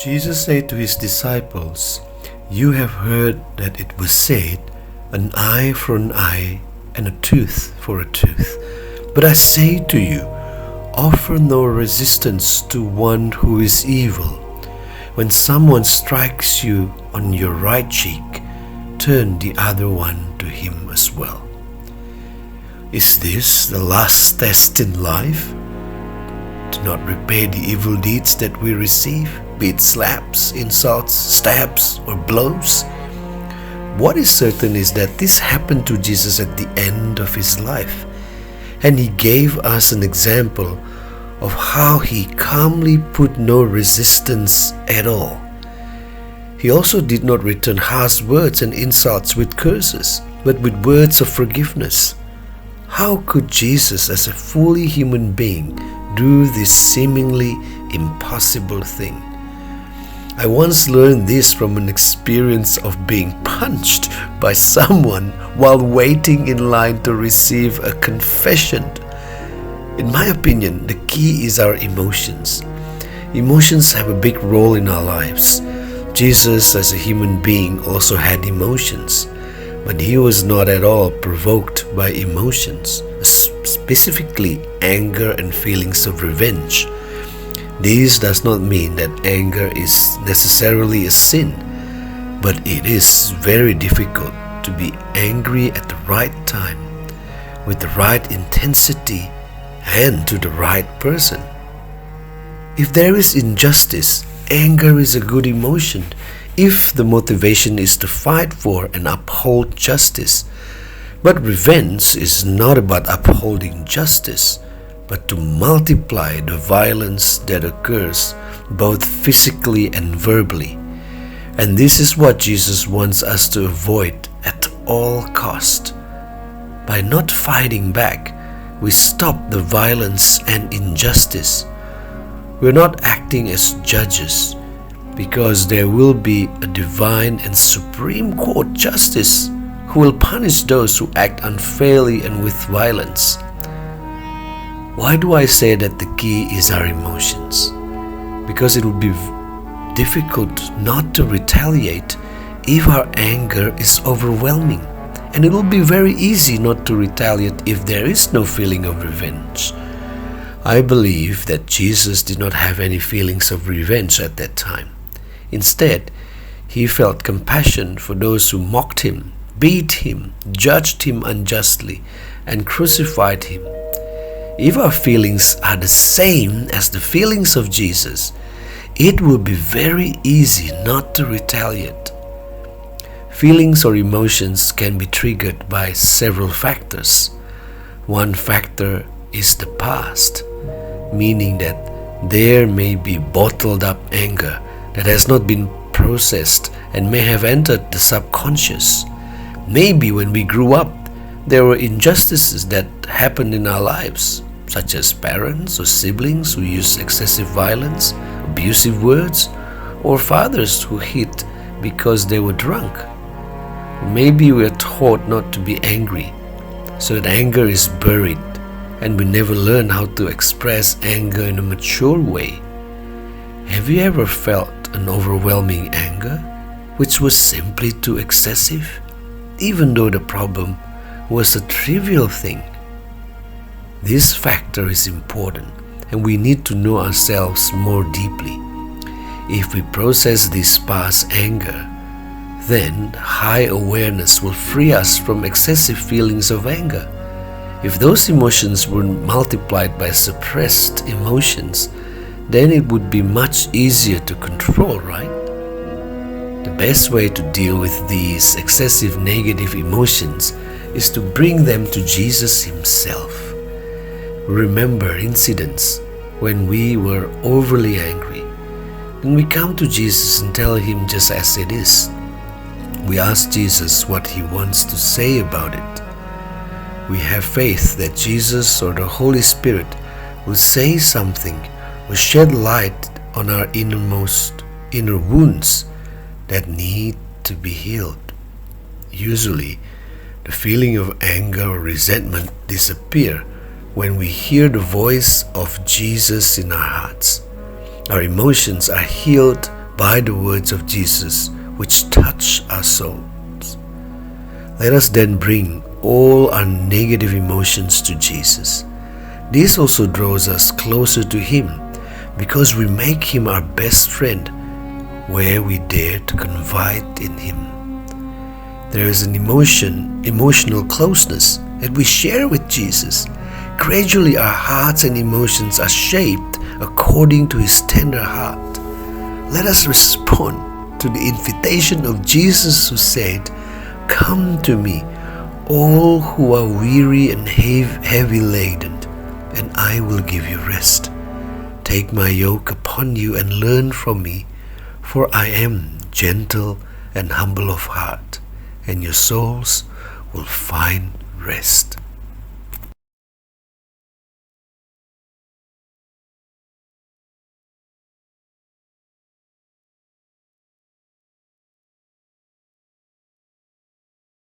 Jesus said to his disciples, "You have heard that it was said, an eye for an eye and a tooth for a tooth. But I say to you, offer no resistance to one who is evil. When someone strikes you on your right cheek, turn the other one to him as well." Is this the last test in life? To not repay the evil deeds that we receive, be it slaps, insults, stabs, or blows? What is certain is that this happened to Jesus at the end of his life, and he gave us an example of how he calmly put no resistance at all. He also did not return harsh words and insults with curses, but with words of forgiveness. How could Jesus, as a fully human being, do this seemingly impossible thing? I once learned this from an experience of being punched by someone while waiting in line to receive a confession. In my opinion, the key is our emotions. Emotions have a big role in our lives. Jesus, as a human being, also had emotions, but he was not at all provoked by emotions, specifically anger and feelings of revenge. This does not mean that anger is necessarily a sin, but it is very difficult to be angry at the right time, with the right intensity, and to the right person. If there is injustice, anger is a good emotion if the motivation is to fight for and uphold justice. But revenge is not about upholding justice, but to multiply the violence that occurs both physically and verbally. And this is what Jesus wants us to avoid at all cost. By not fighting back, we stop the violence and injustice. We're not acting as judges, because there will be a divine and supreme court justice who will punish those who act unfairly and with violence. Why do I say that the key is our emotions? Because it will be difficult not to retaliate if our anger is overwhelming. And it will be very easy not to retaliate if there is no feeling of revenge. I believe that Jesus did not have any feelings of revenge at that time. Instead, he felt compassion for those who mocked him, beat him, judged him unjustly, and crucified him. If our feelings are the same as the feelings of Jesus, it will be very easy not to retaliate. Feelings or emotions can be triggered by several factors. One factor is the past, meaning that there may be bottled up anger that has not been processed and may have entered the subconscious. Maybe when we grew up, there were injustices that happened in our lives, such as parents or siblings who used excessive violence, abusive words, or fathers who hit because they were drunk. Maybe we are taught not to be angry, so that anger is buried, and we never learn how to express anger in a mature way. Have you ever felt an overwhelming anger, which was simply too excessive, even though the problem was a trivial thing? This factor is important, and we need to know ourselves more deeply. If we process this past anger, then high awareness will free us from excessive feelings of anger. If those emotions were multiplied by suppressed emotions, then it would be much easier to control, right? The best way to deal with these excessive negative emotions is to bring them to Jesus himself. Remember incidents when we were overly angry. Then we come to Jesus and tell him just as it is. We ask Jesus what he wants to say about it. We have faith that Jesus or the Holy Spirit will say something or shed light on our inner wounds that need to be healed. Usually, the feeling of anger or resentment disappear when we hear the voice of Jesus in our hearts. Our emotions are healed by the words of Jesus which touch our souls. Let us then bring all our negative emotions to Jesus. This also draws us closer to Him because we make Him our best friend where we dare to confide in Him. There is an emotional closeness that we share with Jesus. Gradually our hearts and emotions are shaped according to His tender heart. Let us respond to the invitation of Jesus who said, "Come to me, all who are weary and heavy laden, and I will give you rest. Take my yoke upon you and learn from me, for I am gentle and humble of heart, and your souls will find rest."